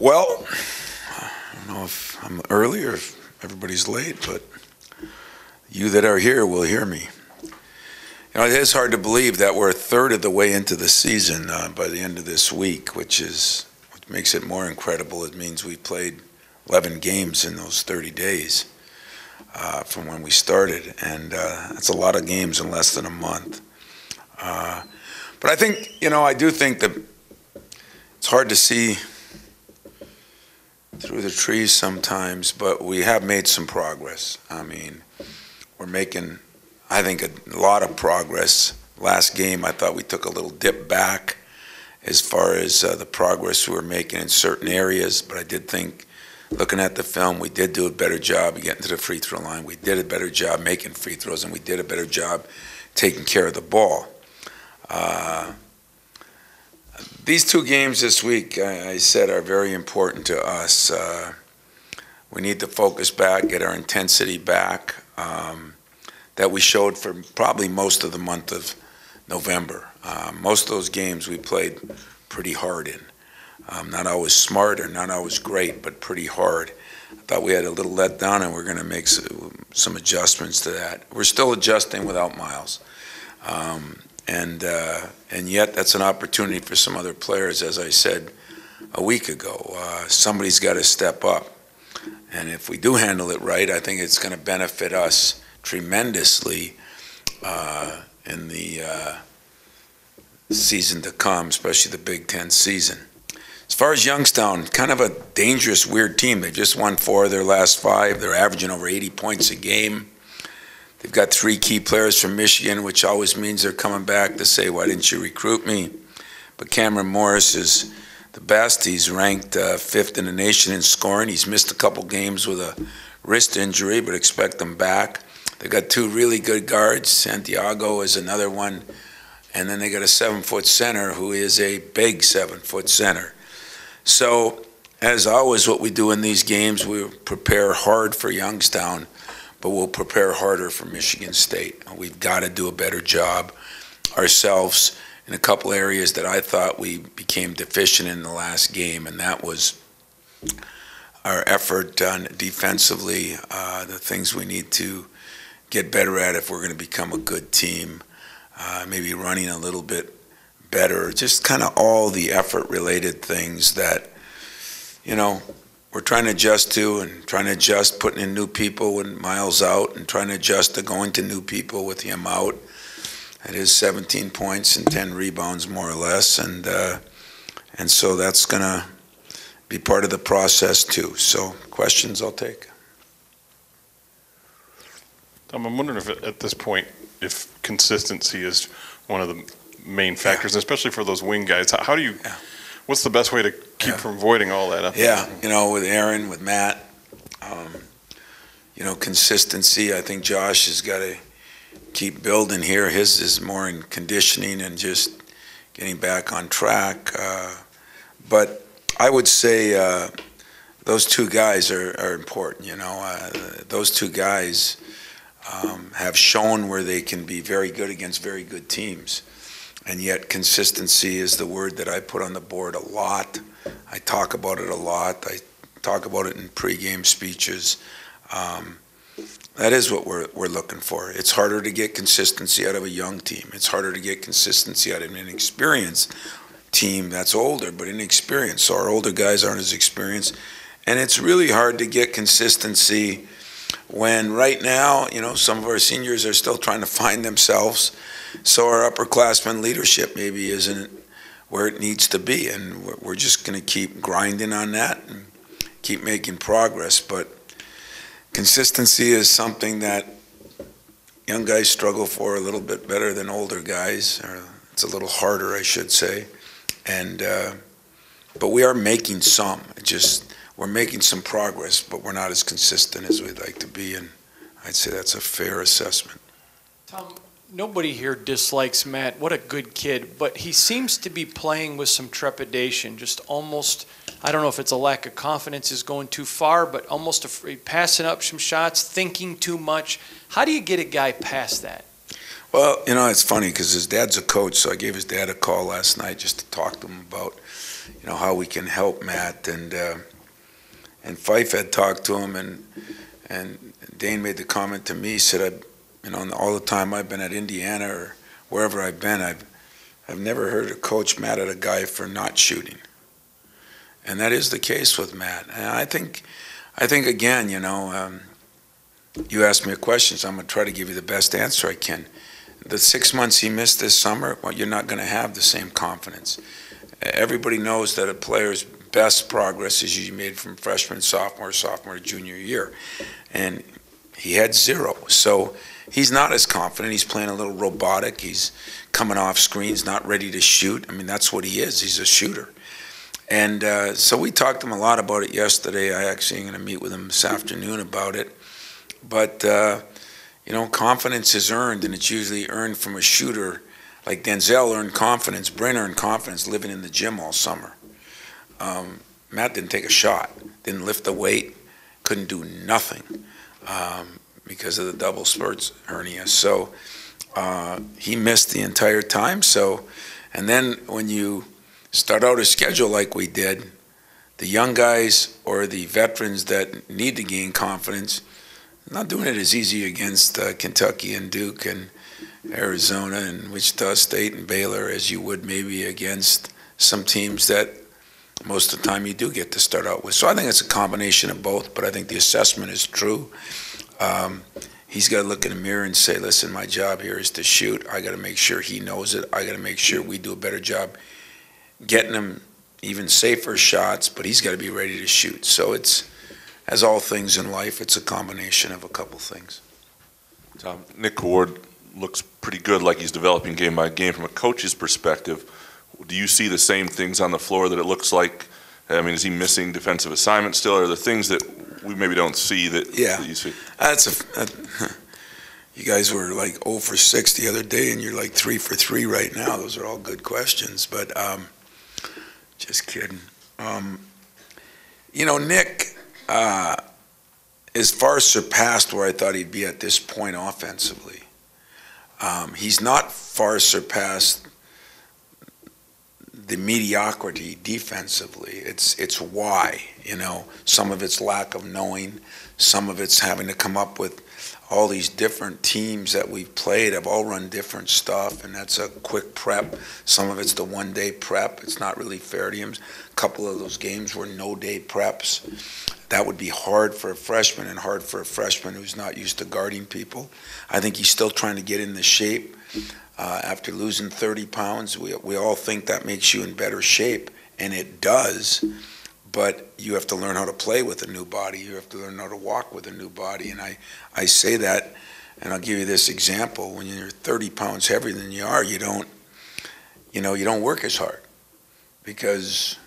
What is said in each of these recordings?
Well, I don't know if I'm early or if everybody's late, but you that are here will hear me. You know, it is hard to believe that we're a third of the way into the season by the end of this week, which makes it more incredible. It means we played 11 games in those 30 days from when we started, and that's a lot of games in less than a month. But I think, I do think that it's hard to see through the trees sometimes, but we have made some progress. I mean, we're making, I think, a lot of progress. Last game, I thought we took a little dip back as far as the progress we were making in certain areas, but I did think, looking at the film, we did do a better job of getting to the free throw line. We did a better job making free throws, and we did a better job taking care of the ball. These two games this week, I said, are very important to us. We need to focus back, get our intensity back that we showed for probably most of the month of November. Most of those games we played pretty hard in. Not always smart or not always great, but pretty hard. I thought we had a little letdown, and we're going to make some adjustments to that. We're still adjusting without Miles. And yet that's an opportunity for some other players, as I said a week ago. Somebody's got to step up. And if we do handle it right, I think it's going to benefit us tremendously in the season to come, especially the Big Ten season. As far as Youngstown, kind of a dangerous, weird team. They just won 4 of their last 5. They're averaging over 80 points a game. They've got 3 key players from Michigan, which always means they're coming back to say, why didn't you recruit me? But Cameron Morris is the best. He's ranked 5th in the nation in scoring. He's missed a couple games with a wrist injury, but expect him back. They've got 2 really good guards. Santiago is another one. And then they got a 7-foot center who is a big 7-foot center. So, as always, what we do in these games, we prepare hard for Youngstown, but we'll prepare harder for Michigan State. We've got to do a better job ourselves in a couple areas that I thought we became deficient in the last game, and that was our effort on defensively, the things we need to get better at if we're going to become a good team, maybe running a little bit better, just kind of all the effort-related things that, we're trying to adjust to, and trying to adjust putting in new people when Miles out, and trying to adjust to going to new people with him out. It is 17 points and 10 rebounds, more or less, and so that's going to be part of the process too. So questions I'll take. Tom, I'm wondering if at this point, if consistency is one of the main factors, especially for those wing guys. How do you? Yeah. What's the best way to keep from avoiding all that? Yeah, with Aaron, with Matt, consistency. I think Josh has got to keep building here. His is more in conditioning and just getting back on track. But I would say those 2 guys are important. Those 2 guys have shown where they can be very good against very good teams. And yet consistency is the word that I put on the board a lot. I talk about it a lot. I talk about it in pregame speeches. That is what we're looking for. It's harder to get consistency out of a young team. It's harder to get consistency out of an inexperienced team that's older, but inexperienced. So our older guys aren't as experienced. And it's really hard to get consistency when right now, some of our seniors are still trying to find themselves. So our upperclassmen leadership maybe isn't where it needs to be, and we're just going to keep grinding on that and keep making progress. But consistency is something that young guys struggle for a little bit better than older guys. Or it's a little harder, I should say. And but we are making some. We're making some progress, but we're not as consistent as we'd like to be, and I'd say that's a fair assessment. Tom, nobody here dislikes Matt. What a good kid. But he seems to be playing with some trepidation, just almost, I don't know if it's a lack of confidence is going too far, but almost afraid, passing up some shots, thinking too much. How do you get a guy past that? Well, it's funny because his dad's a coach, so I gave his dad a call last night just to talk to him about how we can help Matt. And Fife had talked to him, and Dane made the comment to me. He said, all the time I've been at Indiana or wherever I've been, I've never heard a coach mad at a guy for not shooting. And that is the case with Matt. And I think again, you asked me a question, so I'm going to try to give you the best answer I can. The 6 months he missed this summer, well, you're not going to have the same confidence. Everybody knows that a player's best progress is usually made from freshman, sophomore to junior year. And he had 0. So he's not as confident. He's playing a little robotic. He's coming off screens, not ready to shoot. I mean, that's what he is. He's a shooter. And so we talked to him a lot about it yesterday. I actually am going to meet with him this afternoon about it. But, confidence is earned, and it's usually earned from a shooter. Like Denzel earned confidence, Bryn earned confidence living in the gym all summer. Matt didn't take a shot, didn't lift a weight, couldn't do nothing because of the double spurts hernia. So he missed the entire time. So, and then when you start out a schedule like we did, the young guys or the veterans that need to gain confidence, not doing it as easy against Kentucky and Duke and Arizona and Wichita State and Baylor as you would maybe against some teams that most of the time you do get to start out with. So I think it's a combination of both, but I think the assessment is true. He's got to look in the mirror and say, listen, my job here is to shoot. I got to make sure he knows it. I got to make sure we do a better job getting him even safer shots, but he's got to be ready to shoot. So it's, as all things in life, it's a combination of a couple things. Tom, Nick Ward looks pretty good, like he's developing game by game. From a coach's perspective, do you see the same things on the floor that it looks like? I mean, is he missing defensive assignments still? Or are there things that we maybe don't see that you see? You guys were like 0 for 6 the other day, and you're like 3 for 3 right now. Those are all good questions, but just kidding. Nick is far surpassed where I thought he'd be at this point offensively. He's not far surpassed the mediocrity defensively. It's why, some of it's lack of knowing, some of it's having to come up with all these different teams that we've played have all run different stuff, and that's a quick prep. Some of it's the one-day prep. It's not really fair to him. A couple of those games were no-day preps. That would be hard for a freshman and hard for a freshman who's not used to guarding people. I think he's still trying to get in the shape. After losing 30 pounds, we all think that makes you in better shape, and it does. But you have to learn how to play with a new body. You have to learn how to walk with a new body. And I say that, and I'll give you this example. When you're 30 pounds heavier than you are, you don't work as hard because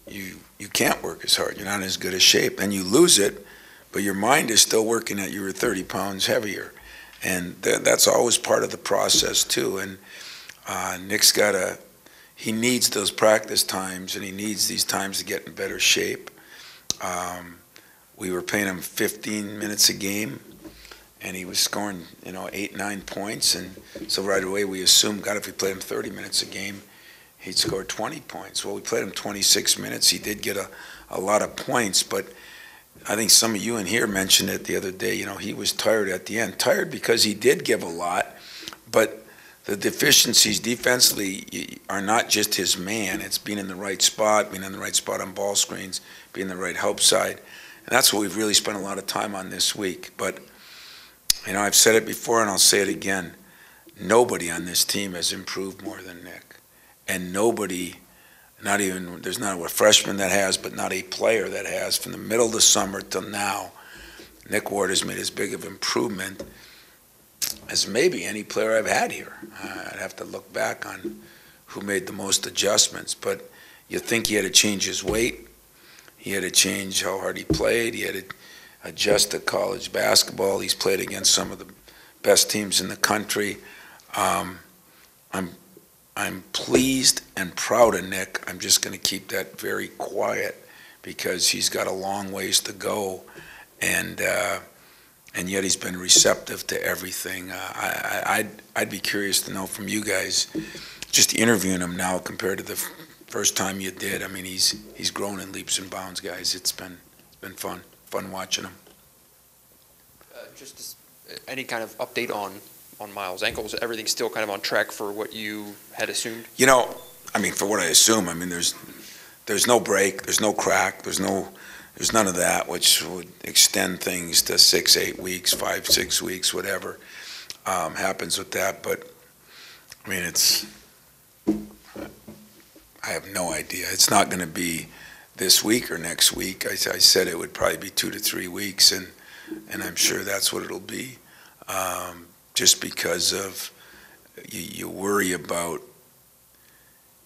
you can't work as hard. You're not in as good a shape. And you lose it, but your mind is still working at you were 30 pounds heavier. And that's always part of the process too. And Nick's he needs those practice times, and he needs these times to get in better shape. We were paying him 15 minutes a game, and he was scoring, 8, 9 points. And so right away we assumed, God, if we played him 30 minutes a game, he'd score 20 points. Well, we played him 26 minutes. He did get a lot of points, but I think some of you in here mentioned it the other day. He was tired at the end. Tired because he did give a lot, but the deficiencies defensively are not just his man. It's being in the right spot, being in the right spot on ball screens, being in the right help side. And that's what we've really spent a lot of time on this week. But, I've said it before and I'll say it again. Nobody on this team has improved more than Nick. And nobody, there's not a freshman that has, but not a player that has. From the middle of the summer till now, Nick Ward has made as big of improvement as maybe any player I've had here. I'd have to look back on who made the most adjustments, but you think he had to change his weight, he had to change how hard he played, he had to adjust to college basketball. He's played against some of the best teams in the country. I'm pleased and proud of Nick. I'm just going to keep that very quiet because he's got a long ways to go, and yet he's been receptive to everything. I'd be curious to know from you guys, just interviewing him now compared to the first time you did, I mean, he's grown in leaps and bounds, guys. It's been fun watching him. Any kind of update on Miles' ankles? Everything's still kind of on track for what you had assumed? You know, I mean, for what I assume, I mean, there's no break, there's no crack, there's none of that, which would extend things to 6, 8 weeks, 5, 6 weeks, whatever happens with that. But I mean, I have no idea. It's not going to be this week or next week. I said it would probably be 2 to 3 weeks, and I'm sure that's what it'll be. Just because of you worry about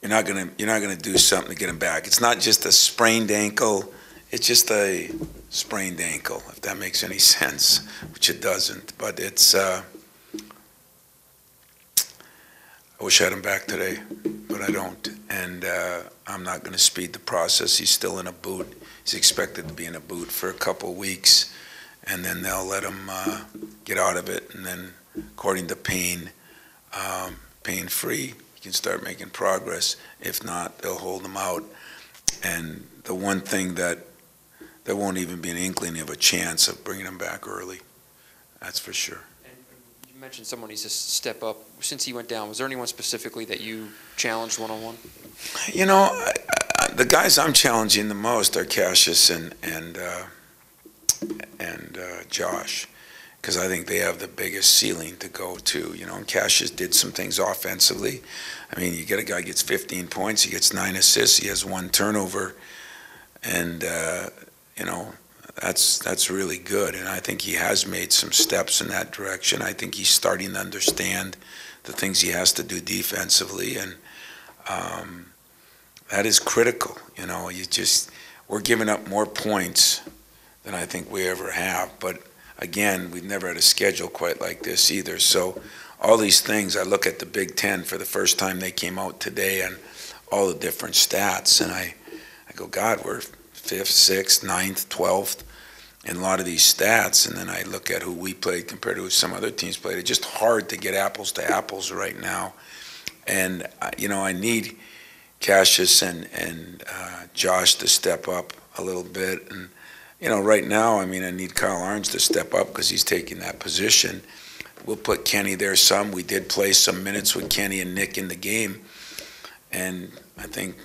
you're not gonna do something to get him back. It's not just a sprained ankle; it's just a sprained ankle, if that makes any sense, which it doesn't. But it's I wish I had him back today, but I don't, and I'm not going to speed the process. He's still in a boot. He's expected to be in a boot for a couple of weeks, and then they'll let him get out of it, and then, according to pain-free, he can start making progress. If not, they'll hold him out. And the one thing that there won't even be an inkling of a chance of bringing him back early. That's for sure. You mentioned someone needs to step up. Since he went down, was there anyone specifically that you challenged one-on-one? You know, the guys I'm challenging the most are Cassius and Josh, because I think they have the biggest ceiling to go to. You know, and Cassius did some things offensively. I mean, you get a guy gets 15 points, he gets 9 assists, he has 1 turnover, and you know, that's really good. And I think he has made some steps in that direction. I think he's starting to understand the things he has to do defensively, and that is critical. You know, we're giving up more points than I think we ever have. But again, we've never had a schedule quite like this either. So all these things, I look at the Big Ten for the first time they came out today and all the different stats, and I go, God, we're 5th, 6th, 9th, 12th in a lot of these stats, and then I look at who we played compared to who some other teams played. It's just hard to get apples to apples right now. And, you know, I need Cassius and Josh to step up a little bit. And, you know, right now, I mean, I need Kyle Arns to step up because he's taking that position. We'll put Kenny there some. We did play some minutes with Kenny and Nick in the game. And I think,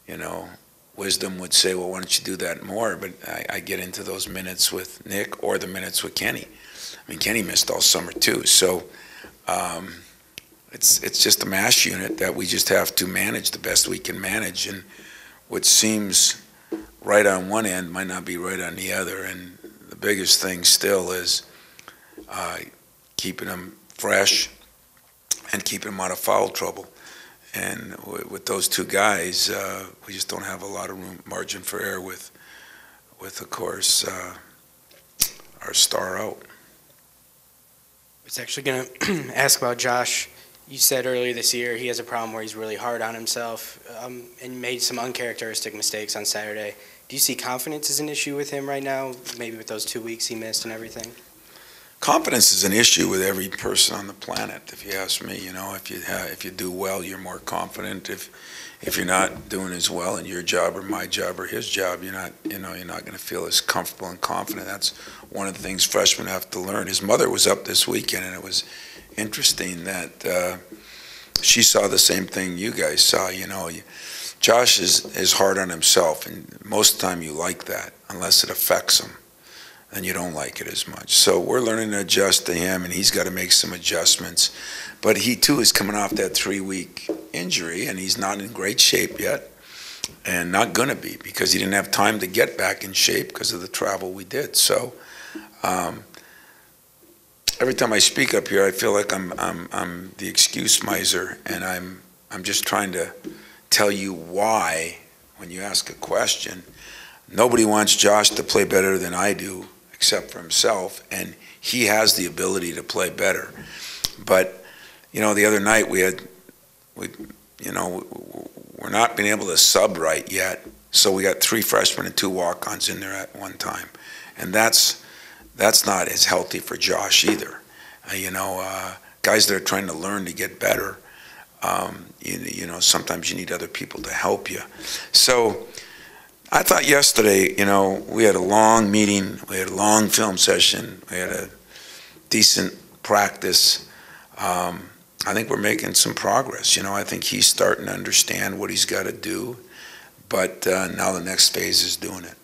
you know, wisdom would say, well, why don't you do that more? But I get into those minutes with Nick or the minutes with Kenny. I mean, Kenny missed all summer too. So it's just a mash unit that we just have to manage the best we can manage. And what seems right on one end might not be right on the other. And the biggest thing still is keeping them fresh and keeping them out of foul trouble. And with those two guys, we just don't have a lot of margin for error with of course, our star out. I was actually going to ask about Josh. You said earlier this year he has a problem where he's really hard on himself and made some uncharacteristic mistakes on Saturday. Do you see confidence as an issue with him right now, maybe with those 2 weeks he missed and everything? Confidence is an issue with every person on the planet, if you ask me. You know, if you do well, you're more confident. If you're not doing as well in your job or my job or his job, you're not going to feel as comfortable and confident. That's one of the things freshmen have to learn. His mother was up this weekend, and it was interesting that she saw the same thing you guys saw. You know, Josh is hard on himself, and most of the time you like that, unless it affects him. And you don't like it as much. So we're learning to adjust to him, and he's got to make some adjustments. But he, too, is coming off that 3-week injury, and he's not in great shape yet, and not going to be because he didn't have time to get back in shape because of the travel we did. So every time I speak up here, I feel like I'm the excuse miser, and I'm just trying to tell you why, when you ask a question, nobody wants Josh to play better than I do, except for himself, and he has the ability to play better. But, you know, the other night we're not being able to sub right yet, so we got 3 freshmen and 2 walk-ons in there at one time, and that's not as healthy for Josh either. Guys that are trying to learn to get better, Sometimes you need other people to help you. So I thought yesterday, we had a long meeting, we had a long film session, we had a decent practice. I think we're making some progress. I think he's starting to understand what he's got to do, but now the next phase is doing it.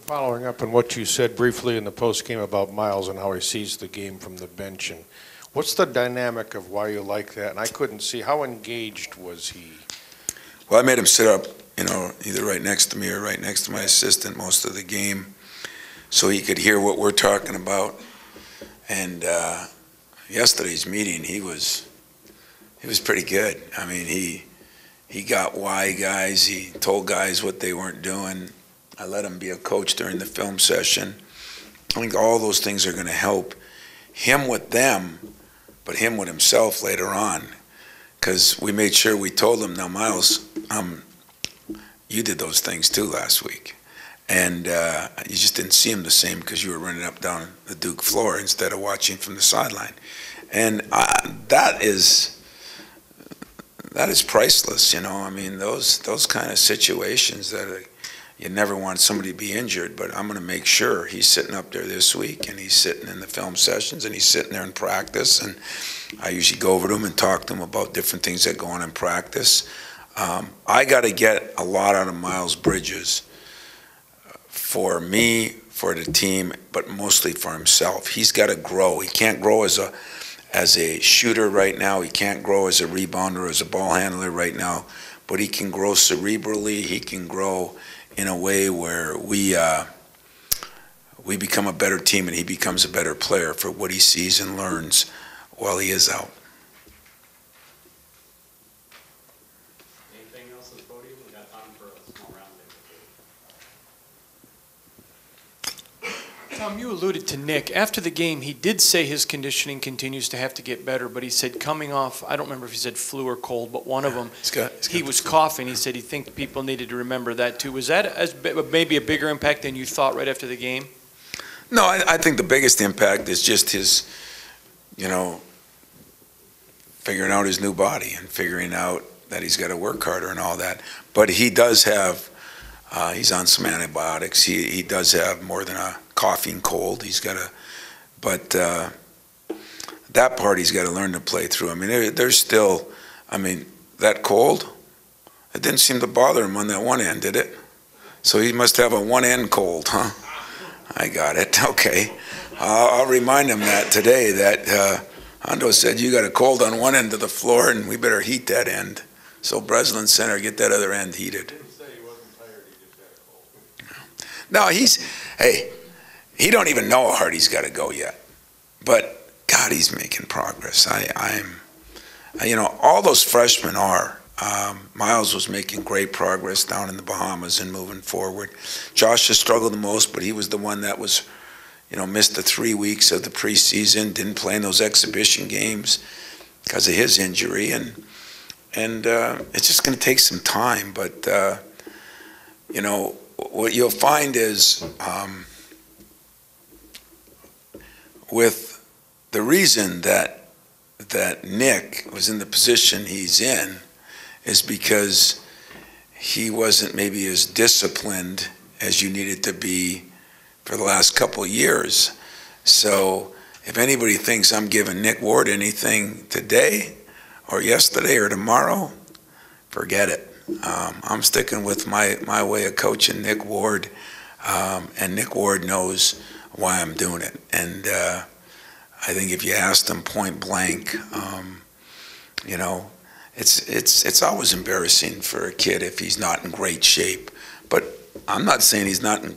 Following up on what you said briefly in the postgame about Miles and how he sees the game from the bench, and what's the dynamic of why you like that? And I couldn't see, how engaged was he? Well, I made him sit up, either right next to me or right next to my assistant most of the game, so he could hear what we're talking about. And yesterday's meeting, he was pretty good. I mean, he got why guys, he told guys what they weren't doing. I let him be a coach during the film session. I think all those things are going to help him with them, but him with himself later on. Because we made sure we told him, now Miles, you did those things too last week. And you just didn't see him the same because you were running up down the Duke floor instead of watching from the sideline. And that is priceless, I mean, those kind of situations that you never want somebody to be injured, but I'm going to make sure he's sitting up there this week, and he's sitting in the film sessions, and he's sitting there in practice, and I usually go over to him and talk to him about different things that go on in practice. I got to get a lot out of Miles Bridges for me, for the team, but mostly for himself. He's got to grow. He can't grow as a shooter right now. He can't grow as a rebounder, as a ball handler right now, but he can grow cerebrally. He can grow in a way where we become a better team and he becomes a better player for what he sees and learns while he is out. Anything else on the podium? We got time for a small round table. Tom, you alluded to Nick. After the game, he did say his conditioning continues to have to get better, but he said coming off, I don't remember if he said flu or cold, but one of them, he was coughing. He said he think people needed to remember that too. Was that maybe a bigger impact than you thought right after the game? No, I think the biggest impact is just his, figuring out his new body and figuring out that he's got to work harder and all that. But he does have, he's on some antibiotics. He does have more than a coughing cold. He's got to, but that part he's got to learn to play through. I mean, there's still, that cold, it didn't seem to bother him on that one end, did it? So he must have a one-end cold, huh? I got it. Okay. I'll remind him that today, that Hondo said you got a cold on one end of the floor and we better heat that end. So Breslin Center, get that other end heated. He didn't say he wasn't tired, he just had a cold. No, he don't even know how hard he's got to go yet. But God, he's making progress. All those freshmen are. Miles was making great progress down in the Bahamas and moving forward. Josh has struggled the most, but he was the one that was, missed the 3 weeks of the preseason, didn't play in those exhibition games because of his injury, and it's just going to take some time. But what you'll find is with the reason that Nick was in the position he's in is because he wasn't maybe as disciplined as you needed to be for the last couple of years. So if anybody thinks I'm giving Nick Ward anything today or yesterday or tomorrow, forget it. I'm sticking with my way of coaching Nick Ward, and Nick Ward knows why I'm doing it. And I think if you asked him point blank, it's always embarrassing for a kid if he's not in great shape. But I'm not saying he's not in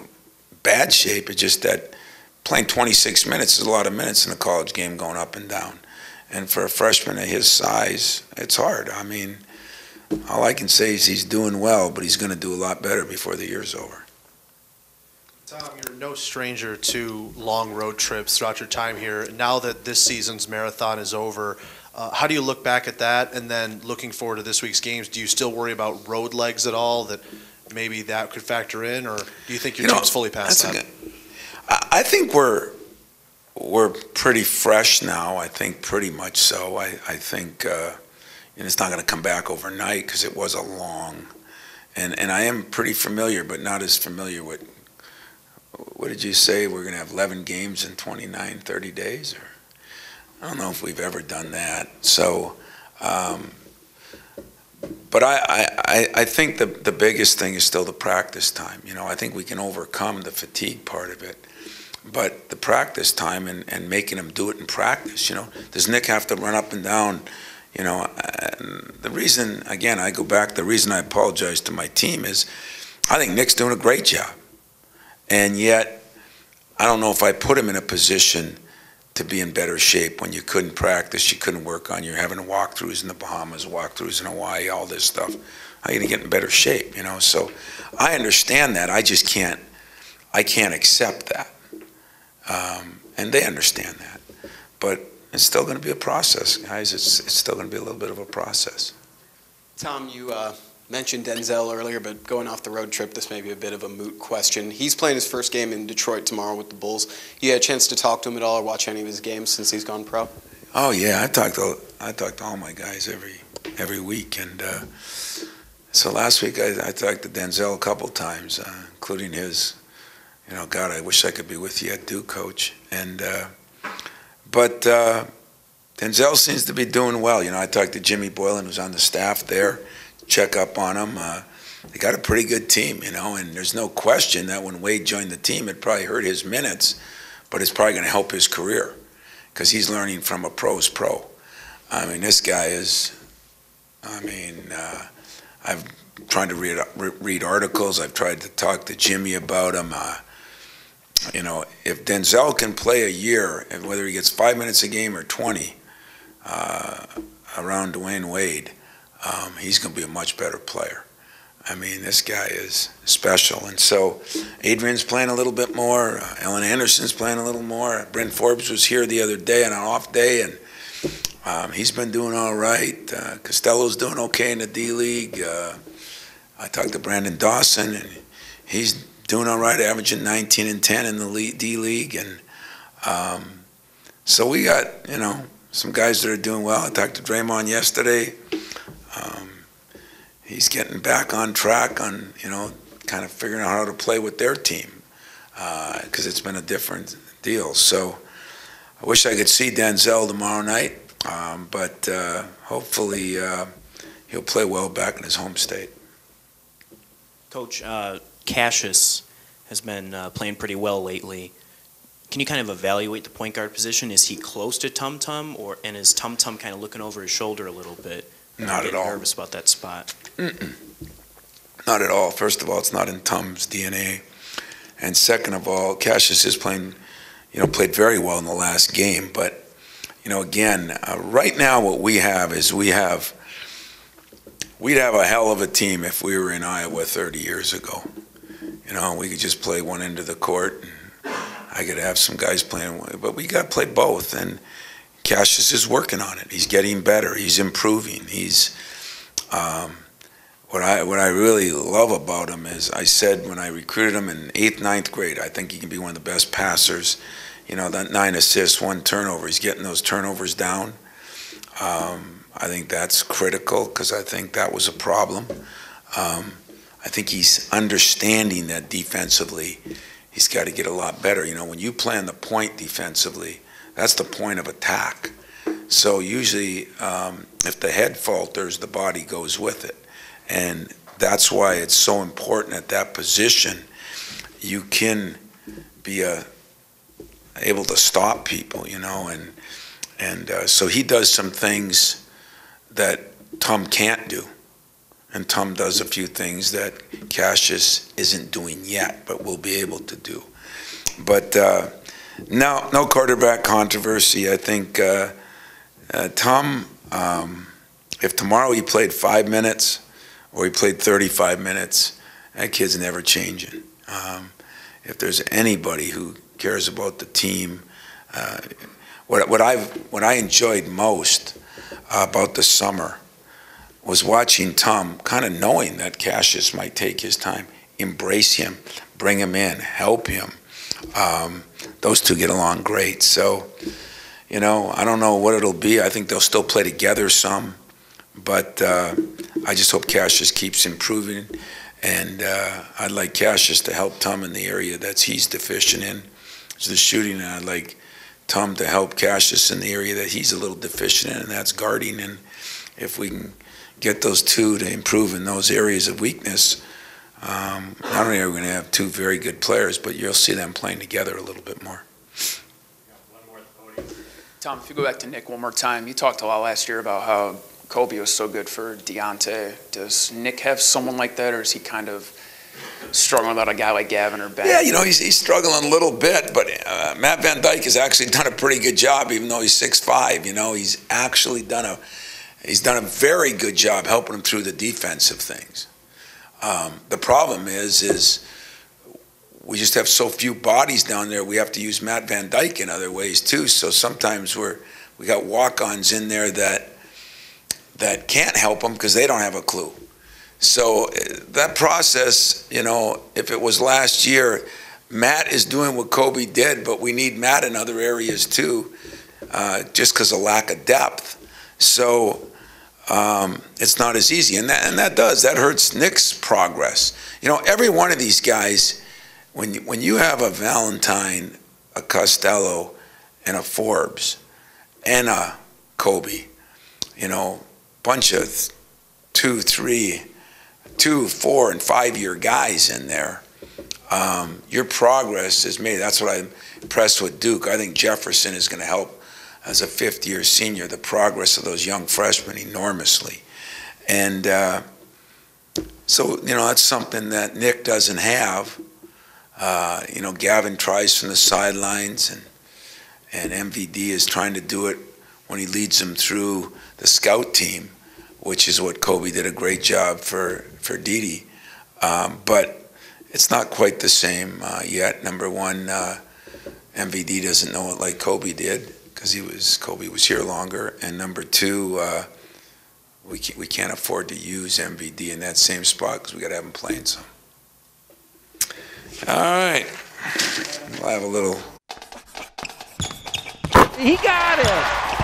bad shape. It's just that playing 26 minutes is a lot of minutes in a college game going up and down. And for a freshman of his size, it's hard. I mean, all I can say is he's doing well, but he's going to do a lot better before the year's over. Tom, you're no stranger to long road trips throughout your time here. Now that this season's marathon is over, how do you look back at that? And then looking forward to this week's games, do you still worry about road legs at all, that maybe that could factor in? Or do you think your team's fully past that? I think we're we're pretty fresh now. I think pretty much so. I think, and it's not going to come back overnight because it was a long. And I am pretty familiar, but not as familiar with. What did you say? We're going to have 11 games in 29, 30 days, or I don't know if we've ever done that. So. But I think the biggest thing is still the practice time. I think we can overcome the fatigue part of it. But the practice time and making them do it in practice, does Nick have to run up and down? The reason, again, I go back, the reason I apologize to my team is I think Nick's doing a great job. And yet, I don't know if I put him in a position to be in better shape when you couldn't practice, you couldn't work on, you're having walkthroughs in the Bahamas, walkthroughs in Hawaii, all this stuff. How are you going to get in better shape, So I understand that. I just can't accept that. And they understand that. But it's still going to be a process, guys. It's still going to be a little bit of a process. Tom, you mentioned Denzel earlier, but going off the road trip, this may be a bit of a moot question. He's playing his first game in Detroit tomorrow with the Bulls. You had a chance to talk to him at all or watch any of his games since he's gone pro? Oh yeah, I talk to all my guys every week, and so last week I talked to Denzel a couple times, including his, God, I wish I could be with you at Duke, Coach, and but Denzel seems to be doing well. I talked to Jimmy Boylan, who's on the staff there. Check up on them. They got a pretty good team, and there's no question that when Wade joined the team, it probably hurt his minutes, but it's probably going to help his career because he's learning from a pro's pro. I mean, this guy is, I've tried to read articles. I've tried to talk to Jimmy about him. If Denzel can play a year, and whether he gets 5 minutes a game or 20 around Dwayne Wade, he's going to be a much better player. I mean, this guy is special. And so Adrian's playing a little bit more. Ellen Anderson's playing a little more. Brent Forbes was here the other day on an off day, and he's been doing all right. Costello's doing okay in the D-League. I talked to Brandon Dawson, and he's doing all right, averaging 19 and 10 in the D-League. And so we got, some guys that are doing well. I talked to Draymond yesterday. He's getting back on track on, kind of figuring out how to play with their team because it's been a different deal. So I wish I could see Denzel tomorrow night, but hopefully he'll play well back in his home state. Coach, Cassius has been playing pretty well lately. Can you kind of evaluate the point guard position? Is he close to Tum Tum, and is Tum Tum kind of looking over his shoulder a little bit? Not at all. Nervous about that spot? Not at all. First of all, it's not in Tum's DNA, and second of all, Cassius is played very well in the last game. But again, right now what we have is we'd have a hell of a team if we were in Iowa 30 years ago. We could just play one end of the court, and I could have some guys playing, but we got to play both. And Cassius is working on it. He's getting better. He's improving. He's what I really love about him is I said when I recruited him in 8th, 9th grade, I think he can be one of the best passers. That 9 assists, 1 turnover. He's getting those turnovers down. I think that's critical because I think that was a problem. I think he's understanding that defensively he's got to get a lot better. When you play on the point defensively, that's the point of attack. So usually if the head falters, the body goes with it. And that's why it's so important at that position. You can be able to stop people, and so he does some things that Tum can't do. And Tum does a few things that Cassius isn't doing yet, but will be able to do. But no quarterback controversy. I think Tum, if tomorrow he played 5 minutes or he played 35 minutes, that kid's never changing. If there's anybody who cares about the team, what I enjoyed most about the summer was watching Tum, kind of knowing that Cassius might take his time, embrace him, bring him in, help him, Those two get along great. So, you know, I don't know what it'll be. I think they'll still play together some, but I just hope Cassius keeps improving. And I'd like Cassius to help Tom in the area that he's deficient in, is the shooting. And I'd like Tom to help Cassius in the area that he's a little deficient in, and that's guarding. And if we can get those two to improve in those areas of weakness, not only are we going to have two very good players, but you'll see them playing together a little bit more. Tom, if you go back to Nick one more time, you talked a lot last year about how Kobe was so good for Deontay. Does Nick have someone like that, or is he kind of struggling without a guy like Gavin or Ben? Yeah, you know, he's struggling a little bit, but Matt Van Dyke has actually done a pretty good job, even though he's 6'5". You know, he's actually done a very good job helping him through the defensive things. The problem is we just have so few bodies down there. We have to use Matt Van Dyke in other ways too. So sometimes we got walk-ons in there that can't help them because they don't have a clue. So that process, you know, if it was last year, Matt is doing what Kobe did, but we need Matt in other areas too, just because of lack of depth. So it's not as easy, and that hurts Nick's progress. You know, every one of these guys, when you have a Valentine, a Costello, and a Forbes, and a Kobe, you know, bunch of 2, 3, 2, 4, and 5 year guys in there, your progress is made. That's what I'm impressed with Duke. I think Jefferson is going to help as a 5th-year senior, the progress of those young freshmen enormously. And so, you know, that's something that Nick doesn't have. You know, Gavin tries from the sidelines, and MVD is trying to do it when he leads them through the scout team, which is what Kobe did a great job for Didi. But it's not quite the same yet. Number one, MVD doesn't know it like Kobe did, because Kobe was here longer, and number two, we can't afford to use MVD in that same spot because we got to have him playing some. All right, we'll have a little. He got it.